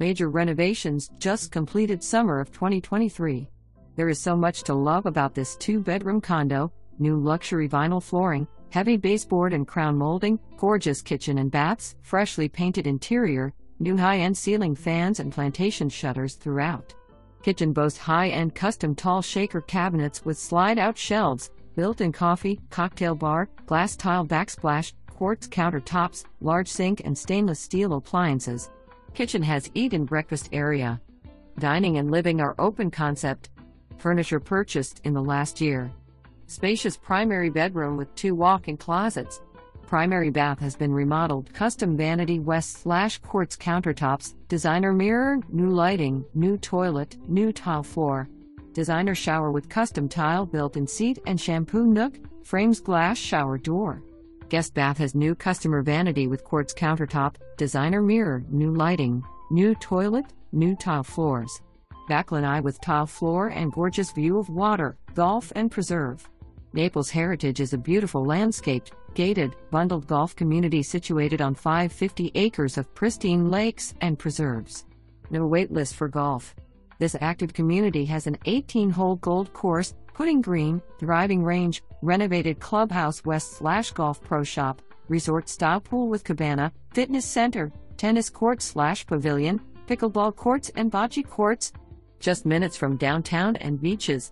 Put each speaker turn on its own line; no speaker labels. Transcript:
Major renovations just completed summer of 2023. There is so much to love about this 2-bedroom condo: new luxury vinyl flooring, heavy baseboard and crown molding, gorgeous kitchen and baths, freshly painted interior, new high-end ceiling fans and plantation shutters throughout. Kitchen boasts high-end custom tall shaker cabinets with slide-out shelves, built-in coffee, cocktail bar, glass tile backsplash, quartz countertops, large sink and stainless steel appliances. Kitchen has eat and breakfast area. Dining and living are open concept. Furniture purchased in the last year. Spacious primary bedroom with 2 walk-in closets. Primary bath has been remodeled. Custom vanity west/quartz countertops, designer mirror, new lighting, new toilet, new tile floor. Designer shower with custom tile, built-in seat and shampoo nook, frames glass shower door. Guest bath has new customer vanity with quartz countertop, designer mirror, new lighting, new toilet, new tile floors. Back lanai with tile floor and gorgeous view of water, golf and preserve. Naples Heritage is a beautiful landscaped, gated, bundled golf community situated on 550 acres of pristine lakes and preserves. No waitlist for golf. This active community has an 18-hole gold course, putting green, thriving range, renovated clubhouse west/golf pro shop, resort-style pool with cabana, fitness center, tennis court/pavilion, pickleball courts and bocce courts. Just minutes from downtown and beaches.